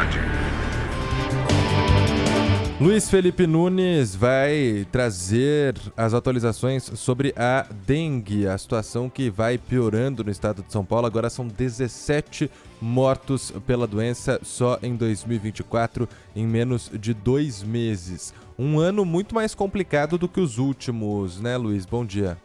cidade. Luiz Felipe Nunes vai trazer as atualizações sobre a dengue, a situação que vai piorando no estado de São Paulo. Agora são 17 mortos pela doença só em 2024, em menos de 2 meses. Um ano muito mais complicado do que os últimos, né, Luiz? Bom dia.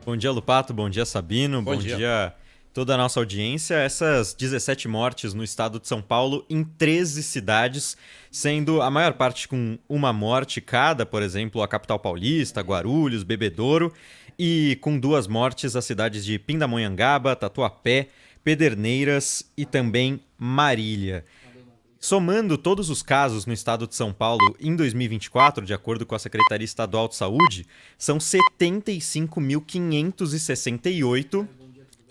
Bom dia, Lupato. Bom dia, Sabino. Bom dia toda a nossa audiência. Essas 17 mortes no estado de São Paulo em 13 cidades, sendo a maior parte com uma morte cada, por exemplo, a capital paulista, Guarulhos, Bebedouro, e com 2 mortes as cidades de Pindamonhangaba, Tatuapé, Pederneiras e também Marília. Somando todos os casos no estado de São Paulo em 2024, de acordo com a Secretaria Estadual de Saúde, são 75.568,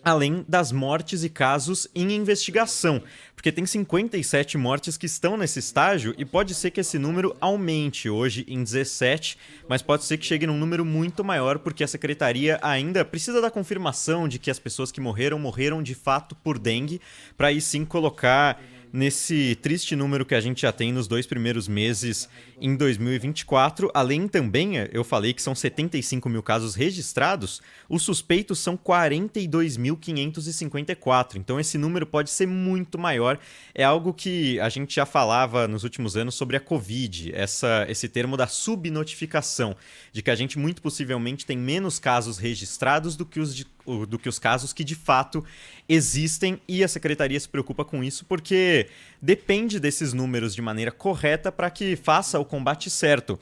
além das mortes e casos em investigação, porque tem 57 mortes que estão nesse estágio e pode ser que esse número aumente hoje em 17, mas pode ser que chegue num número muito maior, porque a Secretaria ainda precisa da confirmação de que as pessoas que morreram de fato por dengue, para aí sim colocar nesse triste número que a gente já tem nos 2 primeiros meses em 2024. Além também, eu falei que são 75 mil casos registrados, os suspeitos são 42.554. Então esse número pode ser muito maior. É algo que a gente já falava nos últimos anos sobre a Covid, esse termo da subnotificação, de que a gente muito possivelmente tem menos casos registrados do que os casos que de fato existem, e a Secretaria se preocupa com isso porque depende desses números de maneira correta para que faça o combate certo.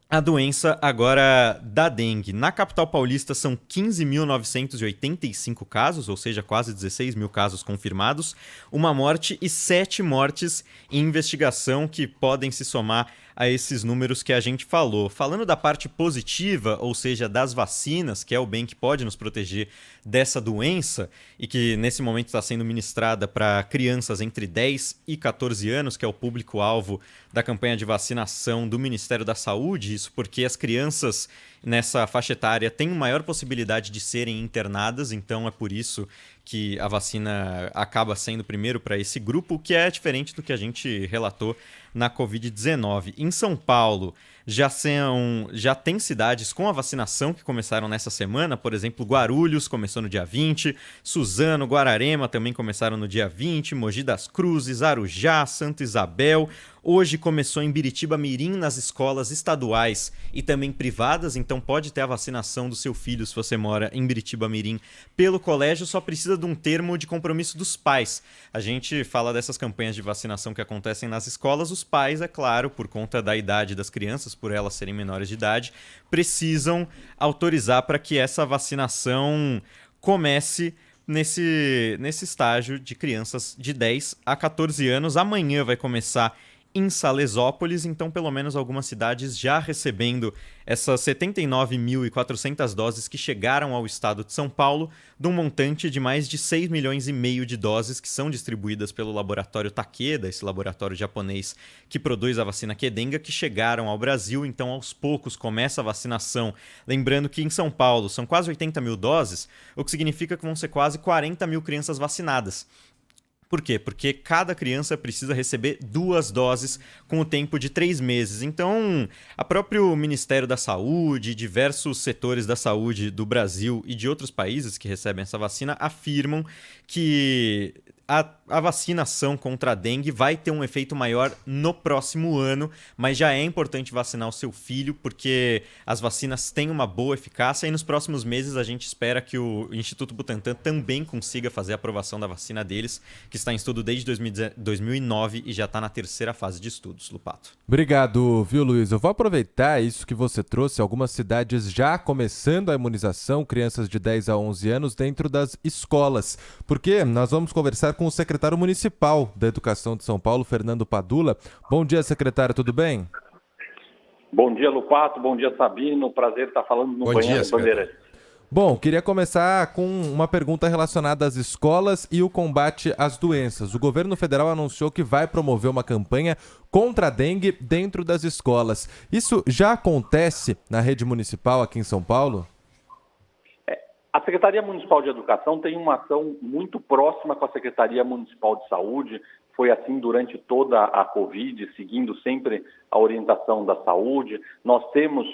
A doença agora da dengue. Na capital paulista são 15.985 casos, ou seja, quase 16 mil casos confirmados, uma morte e 7 mortes em investigação que podem se somar a esses números que a gente falou. Falando da parte positiva, ou seja, das vacinas, que é o bem que pode nos proteger dessa doença e que nesse momento está sendo ministrada para crianças entre 10 e 14 anos, que é o público-alvo da campanha de vacinação do Ministério da Saúde. Isso porque as crianças nessa faixa etária têm maior possibilidade de serem internadas, então é por isso que a vacina acaba sendo primeiro para esse grupo, que é diferente do que a gente relatou na Covid-19. Em São Paulo, já tem cidades com a vacinação que começaram nessa semana, por exemplo, Guarulhos começou no dia 20, Suzano, Guararema também começaram no dia 20, Mogi das Cruzes, Arujá, Santa Isabel. Hoje começou em Biritiba Mirim nas escolas estaduais e também privadas, então pode ter a vacinação do seu filho se você mora em Biritiba Mirim pelo colégio, só precisa de um termo de compromisso dos pais. A gente fala dessas campanhas de vacinação que acontecem nas escolas, os pais, é claro, por conta da idade das crianças, por elas serem menores de idade, precisam autorizar para que essa vacinação comece nesse estágio de crianças de 10 a 14 anos. Amanhã vai começar em Salesópolis, então pelo menos algumas cidades já recebendo essas 79.400 doses que chegaram ao estado de São Paulo, de um montante de mais de 6,5 milhões de doses que são distribuídas pelo laboratório Takeda, esse laboratório japonês que produz a vacina Qdenga, que chegaram ao Brasil. Então aos poucos começa a vacinação. Lembrando que em São Paulo são quase 80 mil doses, o que significa que vão ser quase 40 mil crianças vacinadas. Por quê? Porque cada criança precisa receber 2 doses com o tempo de 3 meses. Então, o próprio Ministério da Saúde, diversos setores da saúde do Brasil e de outros países que recebem essa vacina afirmam que a vacinação contra a dengue vai ter um efeito maior no próximo ano, mas já é importante vacinar o seu filho, porque as vacinas têm uma boa eficácia e nos próximos meses a gente espera que o Instituto Butantan também consiga fazer a aprovação da vacina deles, que está em estudo desde 2009 e já está na 3ª fase de estudos, Lupato. Obrigado, viu, Luiz? Eu vou aproveitar isso que você trouxe, algumas cidades já começando a imunização, crianças de 10 a 11 anos dentro das escolas, porque nós vamos conversar com o secretário municipal da Educação de São Paulo, Fernando Padula. Bom dia, secretário, tudo bem? Bom dia, Lupato. Bom dia, Sabino. Prazer estar falando no Banheiro Bandeirantes. Bom, queria começar com uma pergunta relacionada às escolas e o combate às doenças. O governo federal anunciou que vai promover uma campanha contra a dengue dentro das escolas. Isso já acontece na rede municipal aqui em São Paulo? A Secretaria Municipal de Educação tem uma ação muito próxima com a Secretaria Municipal de Saúde, foi assim durante toda a Covid, seguindo sempre a orientação da saúde. Nós temos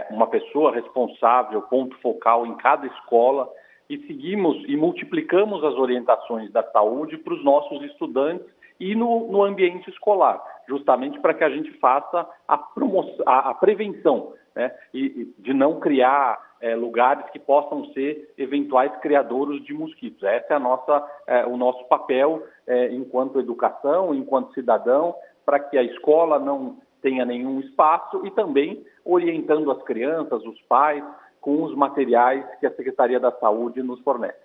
uma pessoa responsável, ponto focal em cada escola, e seguimos e multiplicamos as orientações da saúde para os nossos estudantes e no ambiente escolar, justamente para que a gente faça a prevenção, né? E de não criar lugares que possam ser eventuais criadouros de mosquitos. Esse é o nosso papel enquanto educação, enquanto cidadão, para que a escola não tenha nenhum espaço e também orientando as crianças, os pais, com os materiais que a Secretaria da Saúde nos fornece.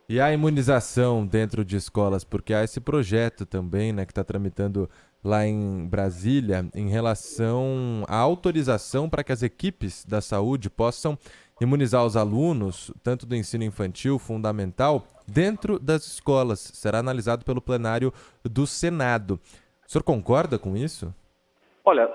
E a imunização dentro de escolas, porque há esse projeto também, né, que está tramitando lá em Brasília, em relação à autorização para que as equipes da saúde possam imunizar os alunos, tanto do ensino infantil, fundamental, dentro das escolas. Será analisado pelo plenário do Senado. O senhor concorda com isso? Olha,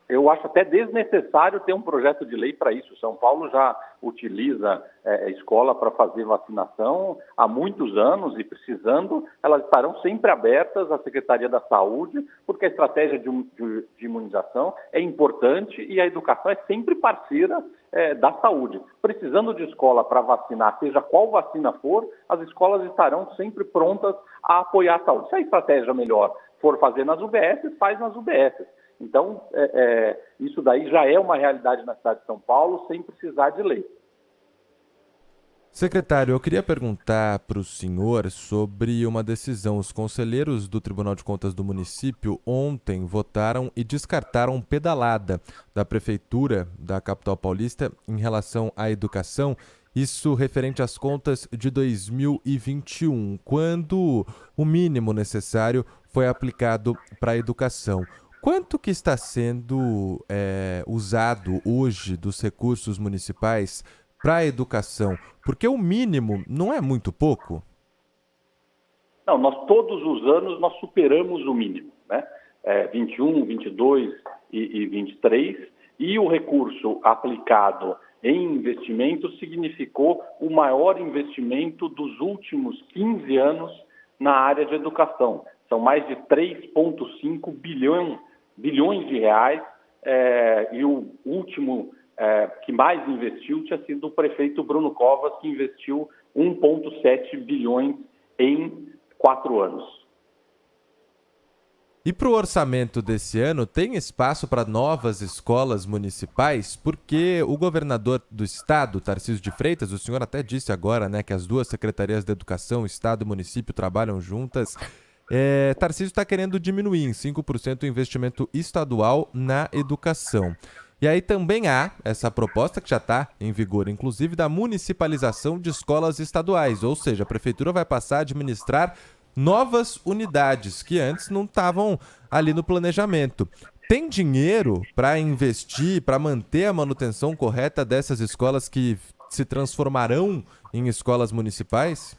eu acho até desnecessário ter um projeto de lei para isso. São Paulo já utiliza a escola para fazer vacinação há muitos anos e, precisando, elas estarão sempre abertas à Secretaria da Saúde, porque a estratégia de imunização é importante e a educação é sempre parceira da saúde. Precisando de escola para vacinar, seja qual vacina for, as escolas estarão sempre prontas a apoiar a saúde. Se a estratégia melhor for fazer nas UBSs, faz nas UBSs. Então, isso daí já é uma realidade na cidade de São Paulo, sem precisar de lei. Secretário, eu queria perguntar para o senhor sobre uma decisão. Os conselheiros do Tribunal de Contas do município ontem votaram e descartaram pedalada da Prefeitura da capital paulista em relação à educação. Isso referente às contas de 2021, quando o mínimo necessário foi aplicado para a educação. Quanto que está sendo usado hoje dos recursos municipais para a educação? Porque o mínimo não é muito pouco? Não, todos os anos nós superamos o mínimo, né? 21, 22 e 23, e o recurso aplicado em investimentos significou o maior investimento dos últimos 15 anos na área de educação. São mais de 3,5 bilhões de reais, e o último que mais investiu tinha sido o prefeito Bruno Covas, que investiu 1,7 bilhões em 4 anos. E para o orçamento desse ano, tem espaço para novas escolas municipais? Porque o governador do estado, Tarcísio de Freitas, o senhor até disse agora, né, que as duas secretarias de educação, estado e município, trabalham juntas. Tarcísio está querendo diminuir em 5% o investimento estadual na educação. E aí também há essa proposta que já está em vigor, inclusive, da municipalização de escolas estaduais, ou seja, a prefeitura vai passar a administrar novas unidades que antes não estavam ali no planejamento. Tem dinheiro para investir, para manter a manutenção correta dessas escolas que se transformarão em escolas municipais?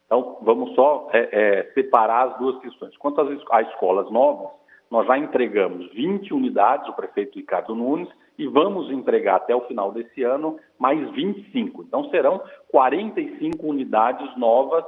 Então, vamos só separar as duas questões. Quanto às escolas novas, nós já entregamos 20 unidades, o prefeito Ricardo Nunes, e vamos entregar até o final desse ano mais 25. Então, serão 45 unidades novas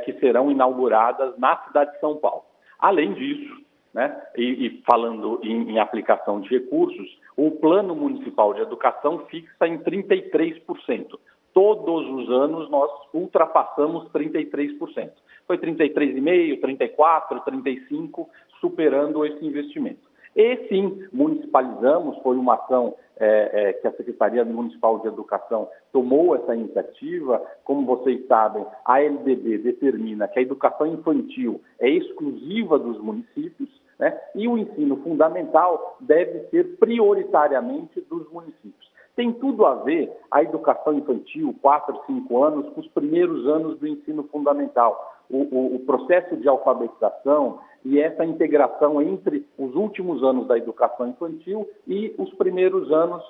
que serão inauguradas na cidade de São Paulo. Além disso, né, e falando em aplicação de recursos, o Plano Municipal de Educação fixa em 33%. Todos os anos nós ultrapassamos 33%. Foi 33,5%, 34%, 35%, superando esse investimento. E sim, municipalizamos, foi uma ação que a Secretaria Municipal de Educação tomou essa iniciativa. Como vocês sabem, a LDB determina que a educação infantil é exclusiva dos municípios, né? E o ensino fundamental deve ser prioritariamente dos municípios. Tem tudo a ver a educação infantil, 4, 5 anos, com os primeiros anos do ensino fundamental. O processo de alfabetização e essa integração entre os últimos anos da educação infantil e os primeiros anos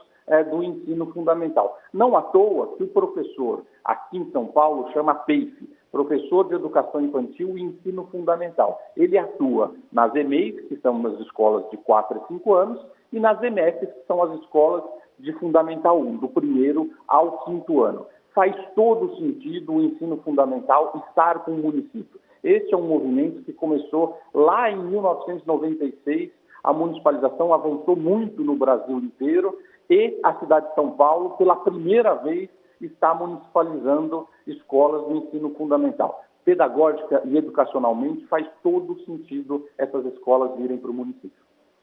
do ensino fundamental. Não à toa que o professor aqui em São Paulo chama PEIF, Professor de Educação Infantil e Ensino Fundamental. Ele atua nas EMEIs, que são as escolas de 4 a 5 anos, e nas EMEFs, que são as escolas de Fundamental 1, do 1º ao 5º ano. Faz todo sentido o ensino fundamental estar com o município. Esse é um movimento que começou lá em 1996, a municipalização avançou muito no Brasil inteiro e a cidade de São Paulo, pela primeira vez, está municipalizando escolas do ensino fundamental. Pedagógica e educacionalmente faz todo sentido essas escolas virem para o município.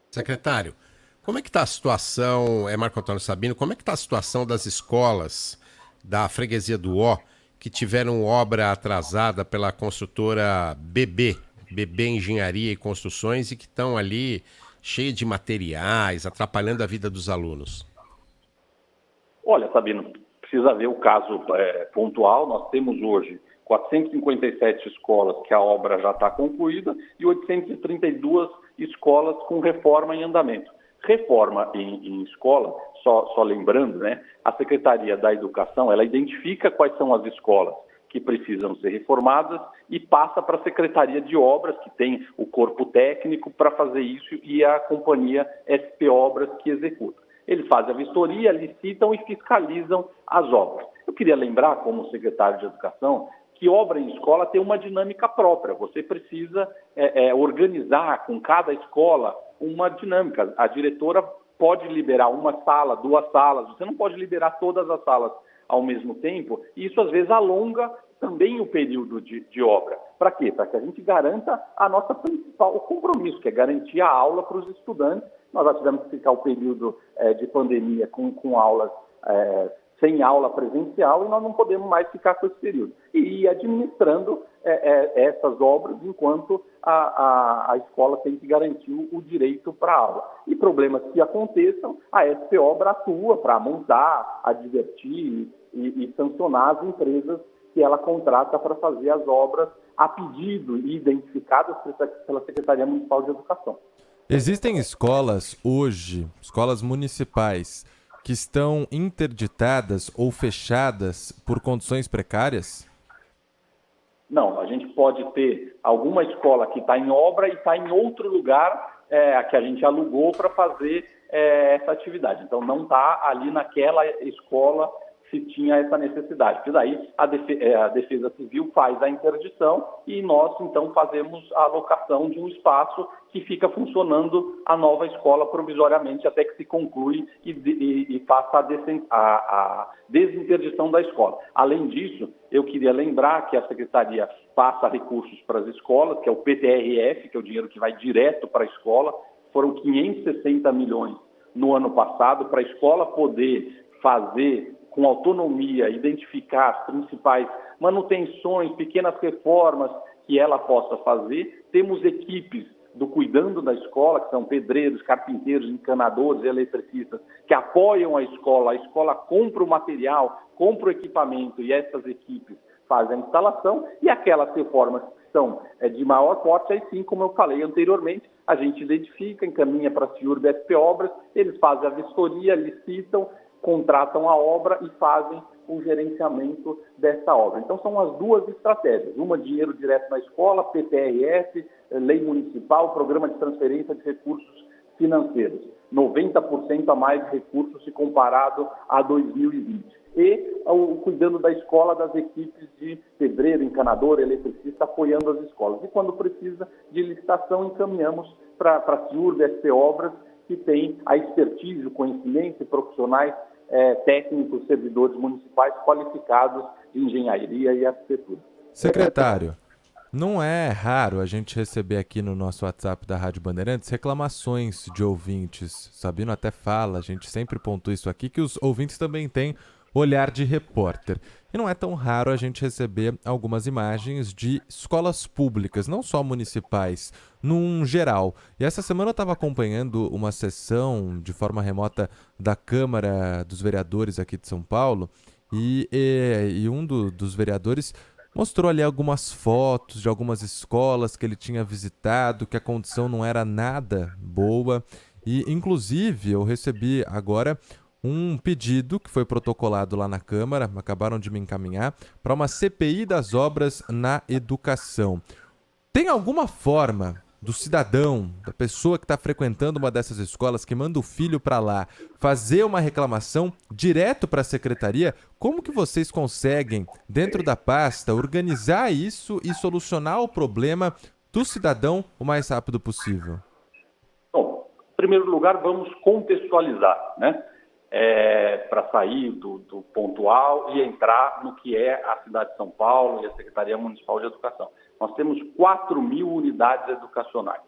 Secretário, como é que está a situação, Marco Antônio Sabino, como é que está a situação das escolas da freguesia do Ó que tiveram obra atrasada pela construtora BB Engenharia e Construções, e que estão ali cheias de materiais, atrapalhando a vida dos alunos? Olha, Sabino, precisa ver o caso pontual. Nós temos hoje 457 escolas que a obra já está concluída e 832 escolas com reforma em andamento. Reforma em escola, só lembrando, né, a Secretaria da Educação, ela identifica quais são as escolas que precisam ser reformadas e passa para a Secretaria de Obras, que tem o corpo técnico para fazer isso, e a companhia SP Obras que executa. Eles fazem a vistoria, licitam e fiscalizam as obras. Eu queria lembrar, como secretário de Educação, que obra em escola tem uma dinâmica própria. Você precisa organizar com cada escola uma dinâmica. A diretora pode liberar uma sala, 2 salas, você não pode liberar todas as salas ao mesmo tempo, e isso às vezes alonga também o período de obra. Para quê? Para que a gente garanta a nossa principal compromisso, que é garantir a aula para os estudantes. Nós já tivemos que ficar o período de pandemia com aulas sem aula presencial, e nós não podemos mais ficar com esse período. E ir administrando essas obras enquanto a escola tem que garantir o direito para a aula. E problemas que aconteçam, a SP Obra atua para montar, advertir e sancionar as empresas que ela contrata para fazer as obras a pedido e identificadas pela Secretaria Municipal de Educação. Existem escolas hoje, escolas municipais, que estão interditadas ou fechadas por condições precárias? Não, a gente pode ter alguma escola que está em obra e está em outro lugar que a gente alugou para fazer essa atividade. Então, não está ali naquela escola se tinha essa necessidade. Porque daí a Defesa Civil faz a interdição e nós, então, fazemos a alocação de um espaço que fica funcionando a nova escola provisoriamente até que se conclui e faça a desinterdição da escola. Além disso, eu queria lembrar que a Secretaria passa recursos para as escolas, que é o PTRF, que é o dinheiro que vai direto para a escola. Foram 560 milhões no ano passado para a escola poder fazer com autonomia, identificar as principais manutenções, pequenas reformas que ela possa fazer. Temos equipes do Cuidando da Escola, que são pedreiros, carpinteiros, encanadores, eletricistas, que apoiam a escola compra o material, compra o equipamento e essas equipes fazem a instalação, e aquelas reformas que são de maior porte, aí sim, como eu falei anteriormente, a gente identifica, encaminha para a CIURB SP Obras, eles fazem a vistoria, licitam, contratam a obra e fazem o gerenciamento dessa obra. Então, são as duas estratégias. Uma, dinheiro direto na escola, PTRF, lei municipal, programa de transferência de recursos financeiros. 90% a mais de recursos se comparado a 2020. E o cuidando da escola, das equipes de pedreiro, encanador, eletricista, apoiando as escolas. E quando precisa de licitação, encaminhamos para a CIURB, SP Obras, que tem a expertise, o conhecimento e profissionais técnicos, servidores municipais qualificados de engenharia e arquitetura. Secretário, não é raro a gente receber aqui no nosso WhatsApp da Rádio Bandeirantes reclamações de ouvintes. Sabino até fala, a gente sempre pontua isso aqui, que os ouvintes também têm olhar de repórter. E não é tão raro a gente receber algumas imagens de escolas públicas, não só municipais, num geral. E essa semana eu estava acompanhando uma sessão de forma remota da Câmara dos Vereadores aqui de São Paulo e um dos vereadores mostrou ali algumas fotos de algumas escolas que ele tinha visitado, que a condição não era nada boa. E, inclusive, eu recebi agora um pedido que foi protocolado lá na Câmara, acabaram de me encaminhar, para uma CPI das obras na educação. Tem alguma forma do cidadão, da pessoa que está frequentando uma dessas escolas, que manda o filho para lá, fazer uma reclamação direto para a secretaria, como que vocês conseguem, dentro da pasta, organizar isso e solucionar o problema do cidadão o mais rápido possível? Bom, em primeiro lugar, vamos contextualizar, né? Para sair do pontual e entrar no que é a cidade de São Paulo e a Secretaria Municipal de Educação. Nós temos 4.000 unidades educacionais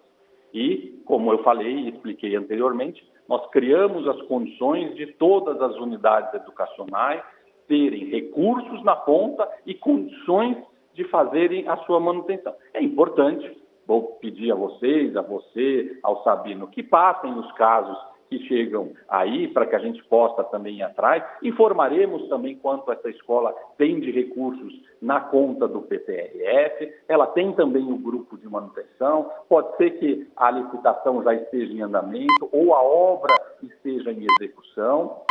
e, como eu falei e expliquei anteriormente, nós criamos as condições de todas as unidades educacionais terem recursos na ponta e condições de fazerem a sua manutenção. É importante, vou pedir a vocês, a você, ao Sabino, que passem os casos que chegam aí, para que a gente possa também ir atrás. Informaremos também quanto essa escola tem de recursos na conta do PTRF, ela tem também o grupo de manutenção, pode ser que a licitação já esteja em andamento ou a obra esteja em execução,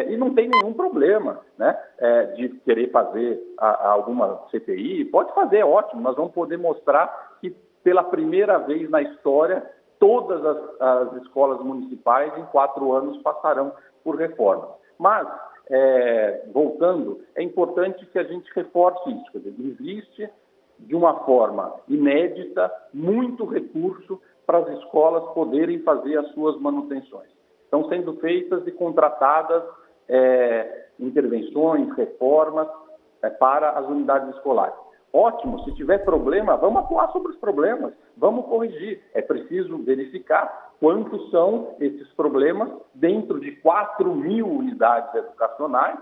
e não tem nenhum problema, né, de querer fazer alguma CPI, pode fazer, é ótimo, nós vamos poder mostrar que pela primeira vez na história todas as escolas municipais em 4 anos passarão por reforma. Mas, voltando, é importante que a gente reforce isso. Quer dizer, existe, de uma forma inédita, muito recurso para as escolas poderem fazer as suas manutenções. Estão sendo feitas e contratadas intervenções, reformas para as unidades escolares. Ótimo, se tiver problema, vamos atuar sobre os problemas, vamos corrigir. É preciso verificar quantos são esses problemas dentro de 4.000 unidades educacionais.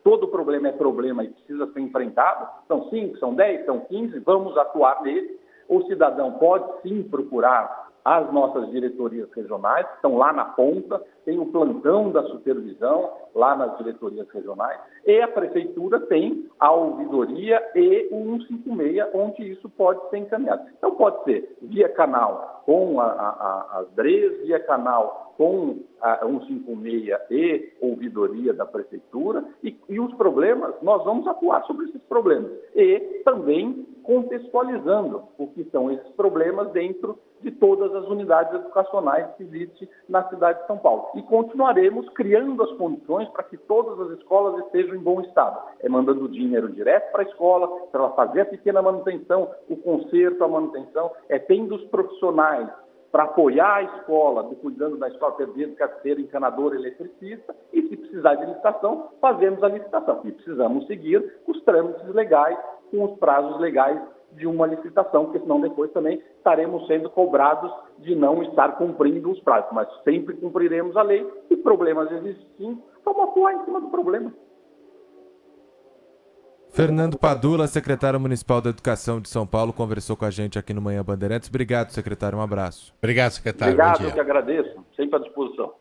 Todo problema é problema e precisa ser enfrentado. São 5, são 10, são 15, vamos atuar nele. O cidadão pode sim procurar as nossas diretorias regionais, que estão lá na ponta, tem o plantão da supervisão lá nas diretorias regionais, e a prefeitura tem a ouvidoria e o 156, onde isso pode ser encaminhado. Então pode ser via canal com as DREs, via canal com a 156 e ouvidoria da prefeitura, e os problemas, nós vamos atuar sobre esses problemas. E também contextualizando o que são esses problemas dentro de todas as unidades educacionais que existem na cidade de São Paulo. E continuaremos criando as condições para que todas as escolas estejam em bom estado. Mandando dinheiro direto para a escola, para ela fazer a pequena manutenção, o conserto, a manutenção, tendo os profissionais para apoiar a escola, cuidando da escola, perdendo carteira, encanador, eletricista, e se precisar de licitação, fazemos a licitação. E precisamos seguir os trâmites legais, com os prazos legais de uma licitação, porque senão depois também estaremos sendo cobrados de não estar cumprindo os prazos. Mas sempre cumpriremos a lei, e problemas existem, vamos atuar em cima do problema. Fernando Padula, secretário municipal da Educação de São Paulo, conversou com a gente aqui no Manhã Bandeirantes. Obrigado, secretário. Um abraço. Obrigado, secretário. Obrigado, eu que agradeço. Sempre à disposição.